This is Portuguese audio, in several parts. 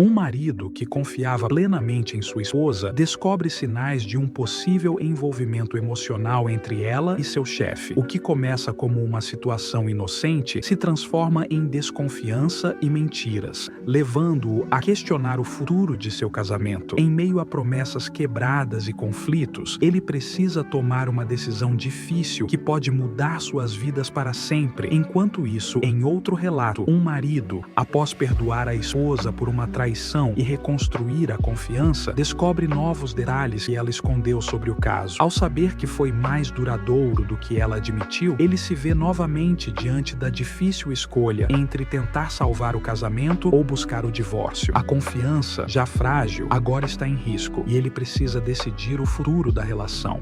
Um marido que confiava plenamente em sua esposa descobre sinais de um possível envolvimento emocional entre ela e seu chefe. O que começa como uma situação inocente se transforma em desconfiança e mentiras, levando-o a questionar o futuro de seu casamento. Em meio a promessas quebradas e conflitos, ele precisa tomar uma decisão difícil que pode mudar suas vidas para sempre. Enquanto isso, em outro relato, um marido, após perdoar a esposa por uma traição e reconstruir a confiança, descobre novos detalhes que ela escondeu sobre o caso. Ao saber que foi mais duradouro do que ela admitiu, ele se vê novamente diante da difícil escolha entre tentar salvar o casamento ou buscar o divórcio. A confiança, já frágil, agora está em risco e ele precisa decidir o futuro da relação.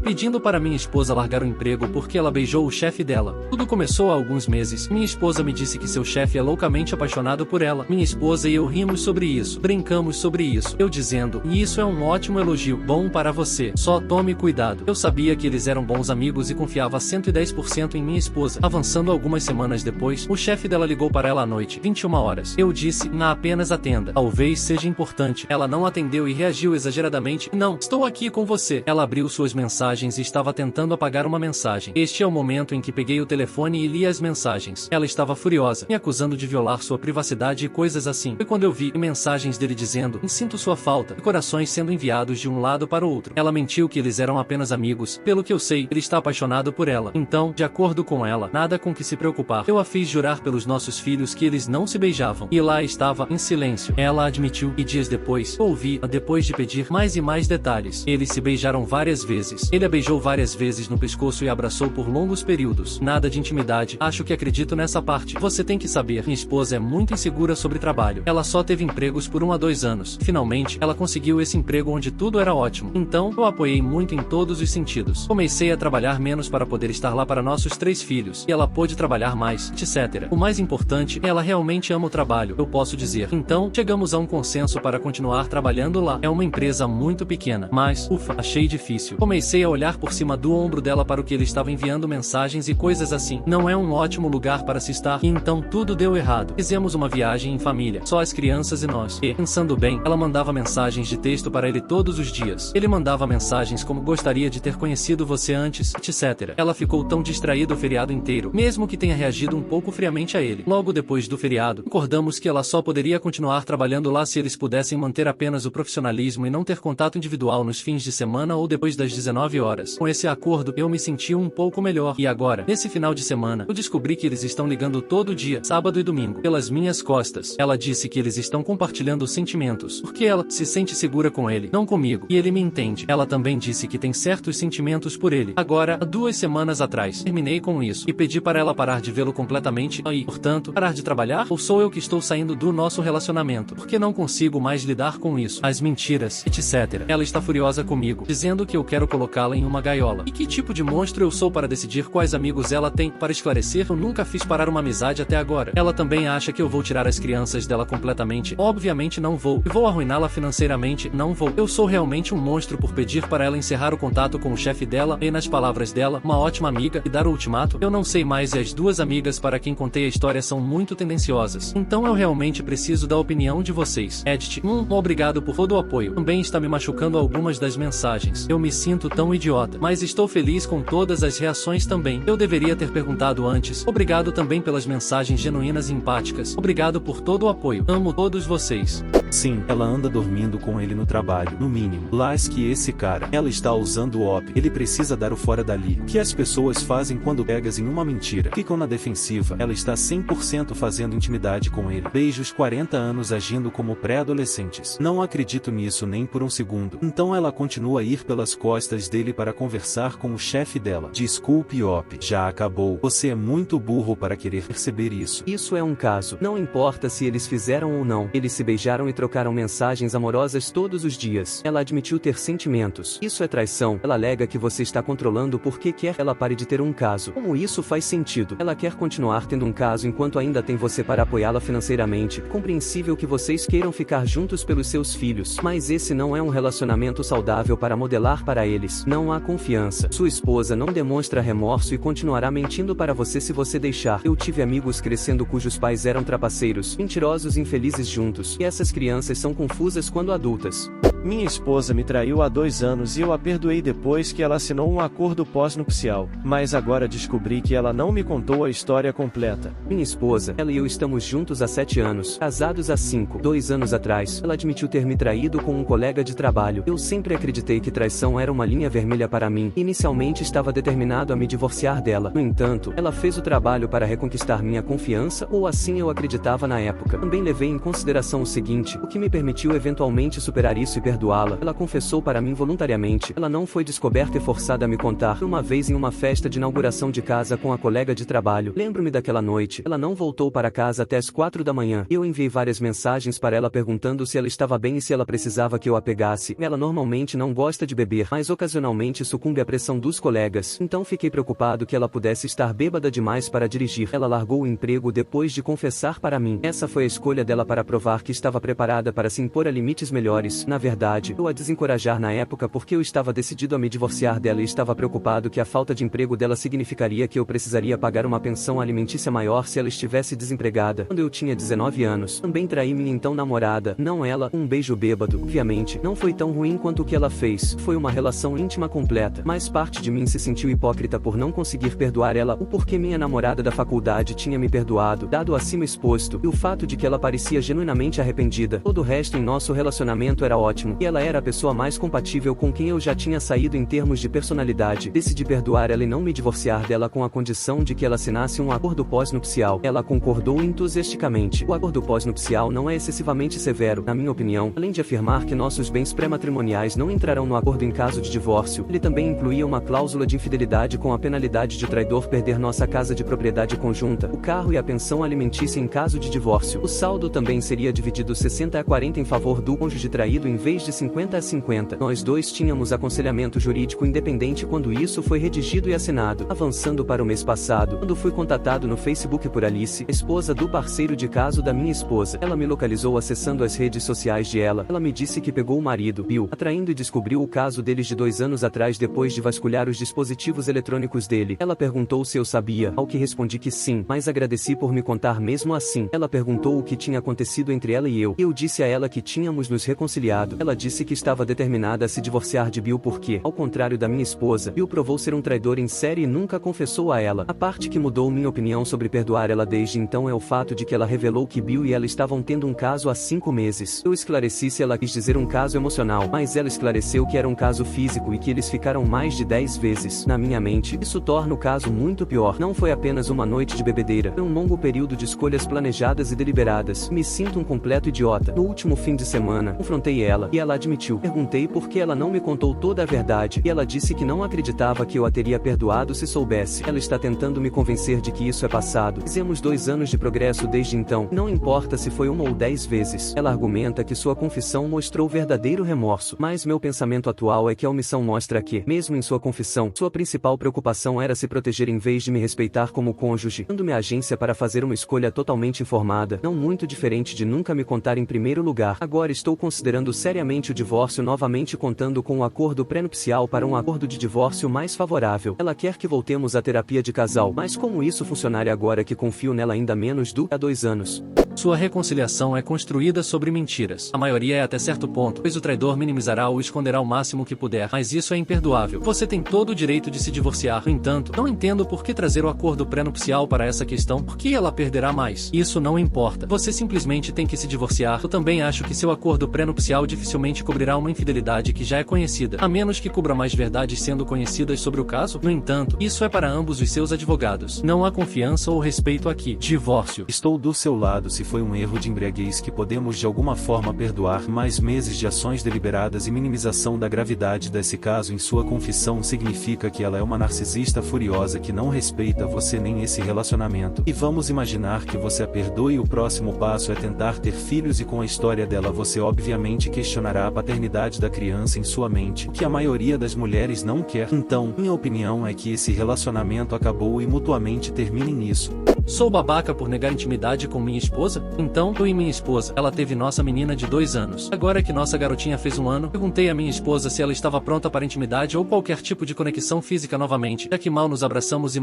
Pedindo para minha esposa largar o emprego porque ela beijou o chefe dela. Tudo começou há alguns meses. Minha esposa me disse que seu chefe é loucamente apaixonado por ela. Minha esposa e eu rimos sobre isso, brincamos sobre isso. Eu dizendo, e isso é um ótimo elogio, bom para você. Só tome cuidado. Eu sabia que eles eram bons amigos e confiava 110% em minha esposa. Avançando algumas semanas depois, o chefe dela ligou para ela à noite, 21 horas. Eu disse, apenas atenda. Talvez seja importante. Ela não atendeu e reagiu exageradamente. Não, estou aqui com você. Ela abriu suas mensagens e estava tentando apagar uma mensagem. Este é o momento em que peguei o telefone e li as mensagens. Ela estava furiosa, me acusando de violar sua privacidade e coisas assim. Foi quando eu vi mensagens dele dizendo, sinto sua falta, e corações sendo enviados de um lado para o outro. Ela mentiu que eles eram apenas amigos. Pelo que eu sei, ele está apaixonado por ela. Então, de acordo com ela, nada com que se preocupar. Eu a fiz jurar pelos nossos filhos que eles não se beijavam. E lá estava, em silêncio. Ela admitiu, e dias depois, ouvi-a depois de pedir mais e mais detalhes. Eles se beijaram várias vezes. Ele a beijou várias vezes no pescoço e abraçou por longos períodos. Nada de intimidade. Acho que acredito nessa parte. Você tem que saber, minha esposa é muito insegura sobre trabalho. Ela só teve empregos por 1 a 2 anos. Finalmente, ela conseguiu esse emprego onde tudo era ótimo. Então, eu apoiei muito em todos os sentidos. Comecei a trabalhar menos para poder estar lá para nossos 3 filhos. E ela pôde trabalhar mais, etc. O mais importante, ela realmente ama o trabalho, eu posso dizer. Então, chegamos a um consenso para continuar trabalhando lá. É uma empresa muito pequena. Mas, ufa, achei difícil. Comecei a olhar por cima do ombro dela para o que ele estava enviando mensagens e coisas assim. Não é um ótimo lugar para se estar. E então tudo deu errado. Fizemos uma viagem em família, só as crianças e nós. E, pensando bem, ela mandava mensagens de texto para ele todos os dias. Ele mandava mensagens como gostaria de ter conhecido você antes, etc. Ela ficou tão distraída o feriado inteiro, mesmo que tenha reagido um pouco friamente a ele. Logo depois do feriado, concordamos que ela só poderia continuar trabalhando lá se eles pudessem manter apenas o profissionalismo e não ter contato individual nos fins de semana ou depois das 19 horas. Com esse acordo, eu me senti um pouco melhor. E agora, nesse final de semana, eu descobri que eles estão ligando todo dia, sábado e domingo, pelas minhas costas. Ela disse que eles estão compartilhando sentimentos, porque ela se sente segura com ele, não comigo, e ele me entende. Ela também disse que tem certos sentimentos por ele. Agora, há 2 semanas atrás, terminei com isso, e pedi para ela parar de vê-lo completamente, e, portanto, parar de trabalhar? Ou sou eu que estou saindo do nosso relacionamento? Porque não consigo mais lidar com isso. As mentiras, etc. Ela está furiosa comigo, dizendo que eu quero colocá-la em uma gaiola. E que tipo de monstro eu sou para decidir quais amigos ela tem? Para esclarecer, eu nunca fiz parar uma amizade até agora. Ela também acha que eu vou tirar as crianças dela completamente. Obviamente não vou. E vou arruiná-la financeiramente. Não vou. Eu sou realmente um monstro por pedir para ela encerrar o contato com o chefe dela e, nas palavras dela, uma ótima amiga, e dar o ultimato. Eu não sei mais e as 2 amigas para quem contei a história são muito tendenciosas. Então eu realmente preciso da opinião de vocês. Edit, obrigado por todo o apoio. Também está me machucando algumas das mensagens. Eu me sinto tão idiota. Mas estou feliz com todas as reações também. Eu deveria ter perguntado antes. Obrigado também pelas mensagens genuínas e empáticas. Obrigado por todo o apoio. Amo todos vocês. Sim, ela anda dormindo com ele no trabalho, no mínimo. Lasque esse cara. Ela está usando o OP. Ele precisa dar o fora dali. O que as pessoas fazem quando pegas em uma mentira? Ficam na defensiva. Ela está 100% fazendo intimidade com ele. Beijos 40 anos agindo como pré-adolescentes. Não acredito nisso nem por um segundo. Então ela continua a ir pelas costas dele para conversar com o chefe dela. Desculpe, OP. Já acabou. Você é muito burro para querer perceber isso. Isso é um caso. Não importa se eles fizeram ou não. Eles se beijaram e trocaram mensagens amorosas todos os dias. Ela admitiu ter sentimentos. Isso é traição. Ela alega que você está controlando porque quer ela pare de ter um caso. Como isso faz sentido? Ela quer continuar tendo um caso enquanto ainda tem você para apoiá-la financeiramente. Compreensível que vocês queiram ficar juntos pelos seus filhos, mas esse não é um relacionamento saudável para modelar para eles. Não há confiança. Sua esposa não demonstra remorso e continuará mentindo para você se você deixar. Eu tive amigos crescendo cujos pais eram trapaceiros, mentirosos e infelizes juntos, e essas crianças são confusas quando adultas. Minha esposa me traiu há 2 anos e eu a perdoei depois que ela assinou um acordo pós-nupcial, mas agora descobri que ela não me contou a história completa. Minha esposa, ela e eu estamos juntos há 7 anos, casados há 5. 2 anos atrás, ela admitiu ter me traído com um colega de trabalho. Eu sempre acreditei que traição era uma linha vermelha para mim. Inicialmente estava determinado a me divorciar dela. No entanto, ela fez o trabalho para reconquistar minha confiança, ou assim eu acreditava na época. Também levei em consideração o seguinte, o que me permitiu eventualmente superar isso e perdoá-la. Ela confessou para mim voluntariamente. Ela não foi descoberta e forçada a me contar. Uma vez em uma festa de inauguração de casa com a colega de trabalho. Lembro-me daquela noite. Ela não voltou para casa até as 4 da manhã. Eu enviei várias mensagens para ela perguntando se ela estava bem e se ela precisava que eu a pegasse. Ela normalmente não gosta de beber, mas ocasionalmente sucumbe à pressão dos colegas. Então fiquei preocupado que ela pudesse estar bêbada demais para dirigir. Ela largou o emprego depois de confessar para mim. Essa foi a escolha dela para provar que estava preparada para se impor a limites melhores. Na verdade, eu a desencorajar na época porque eu estava decidido a me divorciar dela e estava preocupado que a falta de emprego dela significaria que eu precisaria pagar uma pensão alimentícia maior se ela estivesse desempregada. Quando eu tinha 19 anos, também traí minha então namorada, não ela, um beijo bêbado. Obviamente, não foi tão ruim quanto o que ela fez, foi uma relação íntima completa, mas parte de mim se sentiu hipócrita por não conseguir perdoar ela, o porquê minha namorada da faculdade tinha me perdoado, dado o acima exposto, e o fato de que ela parecia genuinamente arrependida. Todo o resto em nosso relacionamento era ótimo, e ela era a pessoa mais compatível com quem eu já tinha saído em termos de personalidade. Decidi perdoar ela e não me divorciar dela com a condição de que ela assinasse um acordo pós-nupcial. Ela concordou entusiasticamente. O acordo pós-nupcial não é excessivamente severo, na minha opinião. Além de afirmar que nossos bens pré-matrimoniais não entrarão no acordo em caso de divórcio, ele também incluía uma cláusula de infidelidade com a penalidade de traidor perder nossa casa de propriedade conjunta, o carro e a pensão alimentícia em caso de divórcio. O saldo também seria dividido 60-40 em favor do cônjuge traído em vez de 50-50. Nós dois tínhamos aconselhamento jurídico independente quando isso foi redigido e assinado. Avançando para o mês passado, quando fui contatado no Facebook por Alice, esposa do parceiro de caso da minha esposa. Ela me localizou acessando as redes sociais de ela. Ela me disse que pegou o marido, Bill, atraindo e descobriu o caso deles de 2 anos atrás depois de vasculhar os dispositivos eletrônicos dele. Ela perguntou se eu sabia, ao que respondi que sim, mas agradeci por me contar mesmo assim. Ela perguntou o que tinha acontecido entre ela e eu. Eu disse a ela que tínhamos nos reconciliado. Ela disse que estava determinada a se divorciar de Bill porque, ao contrário da minha esposa, Bill provou ser um traidor em série e nunca confessou a ela. A parte que mudou minha opinião sobre perdoar ela desde então é o fato de que ela revelou que Bill e ela estavam tendo um caso há 5 meses. Eu esclareci se ela quis dizer um caso emocional, mas ela esclareceu que era um caso físico e que eles ficaram mais de 10 vezes. Na minha mente, isso torna o caso muito pior. Não foi apenas uma noite de bebedeira, foi um longo período de escolhas planejadas e deliberadas. Me sinto um completo idiota. No último fim de semana, confrontei ela, e ela admitiu. Perguntei por que ela não me contou toda a verdade, e ela disse que não acreditava que eu a teria perdoado se soubesse. Ela está tentando me convencer de que isso é passado. Fizemos 2 anos de progresso desde então, não importa se foi 1 ou 10 vezes. Ela argumenta que sua confissão mostrou verdadeiro remorso, mas meu pensamento atual é que a omissão mostra que, mesmo em sua confissão, sua principal preocupação era se proteger em vez de me respeitar como cônjuge, dando-me a agência para fazer uma escolha totalmente informada, não muito diferente de nunca me contar em primeiro lugar. Agora estou considerando seriamente o divórcio novamente, contando com um acordo pré-nupcial para um acordo de divórcio mais favorável. Ela quer que voltemos à terapia de casal, mas como isso funcionaria agora que confio nela ainda menos do que há 2 anos? Sua reconciliação é construída sobre mentiras. A maioria é até certo ponto, pois o traidor minimizará ou esconderá o máximo que puder, mas isso é imperdoável. Você tem todo o direito de se divorciar. No entanto, não entendo por que trazer o acordo pré-nupcial para essa questão, porque ela perderá mais. Isso não importa. Você simplesmente tem que se divorciar. Eu também acho que seu acordo pré-nupcial dificilmente cobrirá uma infidelidade que já é conhecida, a menos que cubra mais verdades sendo conhecidas sobre o caso. No entanto, isso é para ambos os seus advogados. Não há confiança ou respeito aqui. Divórcio. Estou do seu lado se foi um erro de embriaguez que podemos de alguma forma perdoar, mas meses de ações deliberadas e minimização da gravidade desse caso em sua confissão significa que ela é uma narcisista furiosa que não respeita você nem esse relacionamento. E vamos imaginar que você a perdoe e o próximo passo é tentar ter filhos, e com a história dela você obviamente questionará a paternidade da criança em sua mente, que a maioria das mulheres não quer. Então, minha opinião é que esse relacionamento acabou e mutuamente terminem nisso. Sou babaca por negar intimidade com minha esposa? Então, eu e minha esposa, ela teve nossa menina de 2 anos. Agora que nossa garotinha fez 1 ano, perguntei à minha esposa se ela estava pronta para intimidade ou qualquer tipo de conexão física novamente, já que mal nos abraçamos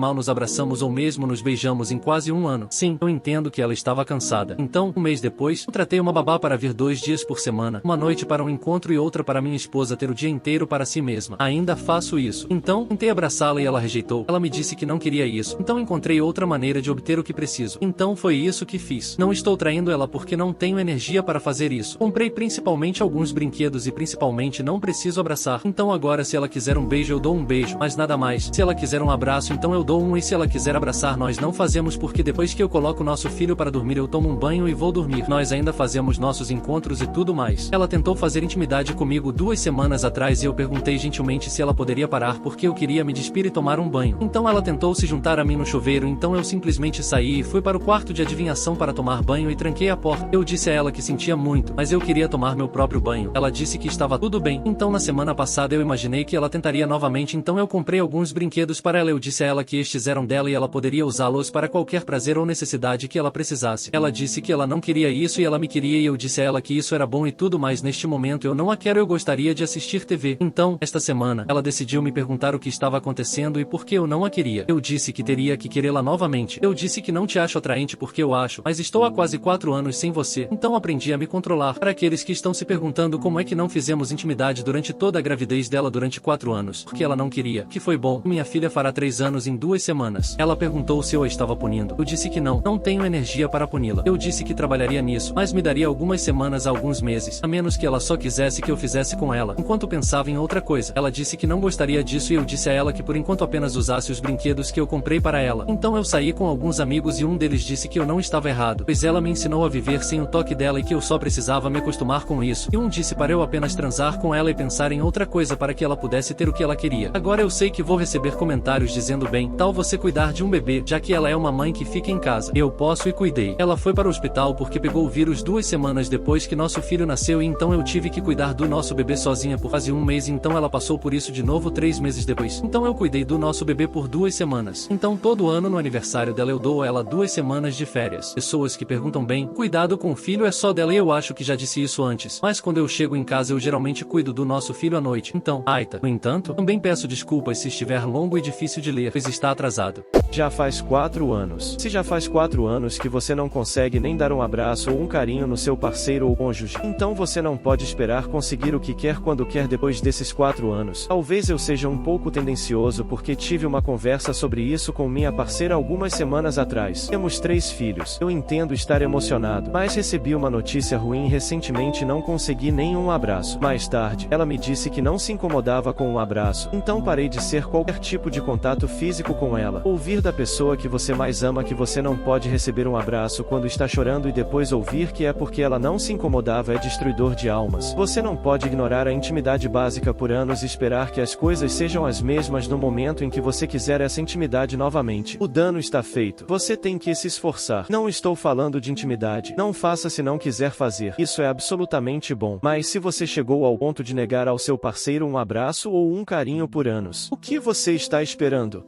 ou mesmo nos beijamos em quase 1 ano. Sim, eu entendo que ela estava cansada. Então, 1 mês depois, contratei uma babá para vir 2 dias por semana, uma noite para um encontro e outra para minha esposa ter o dia inteiro para si mesma. Ainda faço isso. Então, tentei abraçá-la e ela rejeitou. Ela me disse que não queria isso. Então encontrei outra maneira de obter o que preciso. Então foi isso que fiz. Não estou traindo ela porque não tenho energia para fazer isso. Comprei principalmente alguns brinquedos e principalmente não preciso abraçar. Então agora se ela quiser um beijo eu dou um beijo, mas nada mais. Se ela quiser um abraço então eu dou um, e se ela quiser abraçar nós não fazemos, porque depois que eu coloco nosso filho para dormir eu tomo um banho e vou dormir. Nós ainda fazemos nossos encontros e tudo mais. Ela tentou fazer intimidade comigo 2 semanas atrás e eu perguntei gentilmente se ela poderia parar porque eu queria me despir e tomar um banho. Então ela tentou se juntar a mim no chuveiro, então eu simplesmente saí e fui para o quarto de adivinhação para tomar banho e tranquei a porta. Eu disse a ela que sentia muito, mas eu queria tomar meu próprio banho. Ela disse que estava tudo bem. Então na semana passada eu imaginei que ela tentaria novamente, então eu comprei alguns brinquedos para ela. Eu disse a ela que estes eram dela e ela poderia usá-los para qualquer prazer ou necessidade que ela precisasse. Ela disse que ela não queria isso e ela me queria, e eu disse a ela que isso era bom e tudo mais. Neste momento eu não a quero, eu gostaria de assistir TV. Então, esta semana, ela decidiu me perguntar o que estava acontecendo e por que eu não a queria. Eu disse que teria que querê-la novamente. Eu disse que não te acho atraente porque eu acho, mas estou há quase 4 anos sem você. Então aprendi a me controlar. Para aqueles que estão se perguntando como é que não fizemos intimidade durante toda a gravidez dela durante 4 anos, porque ela não queria, que foi bom. Minha filha fará 3 anos em 2 semanas. Ela perguntou se eu a estava punindo. Eu disse que não tenho energia para puni-la. Eu disse que trabalharia nisso, mas me daria algumas semanas a alguns meses, a menos que ela só quisesse que eu fizesse com ela, enquanto pensava em outra coisa. Ela disse que não gostaria disso e eu disse a ela que por enquanto apenas usasse os brinquedos que eu comprei para ela. Então eu saí com alguns amigos e um deles disse que eu não estava errado, pois ela me ensinou a viver sem o toque dela e que eu só precisava me acostumar com isso. E um disse para eu apenas transar com ela e pensar em outra coisa para que ela pudesse ter o que ela queria. Agora eu sei que vou receber comentários dizendo: bem, tal você cuidar de um bebê, já que ela é uma mãe que fica em casa. Eu posso e cuidei. Ela foi para o hospital porque pegou o vírus 2 semanas depois que nosso filho nasceu e então eu tive que cuidar do nosso bebê sozinha por quase 1 mês, então ela passou por isso de novo 3 meses depois. Então eu cuidei do nosso bebê por 2 semanas. Então todo ano no aniversário dela eu dou a ela 2 semanas de férias. Pessoas que perguntam: bem, cuidado com o filho é só dela, e eu acho que já disse isso antes, mas quando eu chego em casa eu geralmente cuido do nosso filho à noite. Então, Aita, no entanto, também peço desculpas se estiver longo e difícil de ler, pois está atrasado. Já faz 4 anos. Se já faz 4 anos que você não consegue nem dar um abraço ou um carinho no seu parceiro ou cônjuge, então você não pode esperar conseguir o que quer quando quer depois desses 4 anos. Talvez eu seja um pouco tendencioso porque tive uma conversa sobre isso com minha parceira algumas semanas atrás. Temos 3 filhos. Eu entendo estar emocionado, mas recebi uma notícia ruim recentemente e não consegui nenhum abraço. Mais tarde, ela me disse que não se incomodava com um abraço, então parei de ser qualquer tipo de contato físico com ela. Ouvir da pessoa que você mais ama que você não pode receber um abraço quando está chorando e depois ouvir que é porque ela não se incomodava é destruidor de almas. Você não pode ignorar a intimidade básica por anos e esperar que as coisas sejam as mesmas no momento em que você quiser essa intimidade novamente. O dano está feito. Você tem que se esforçar. Não estou falando de intimidade. Não faça se não quiser fazer. Isso é absolutamente bom. Mas se você chegou ao ponto de negar ao seu parceiro um abraço ou um carinho por anos, o que você está esperando?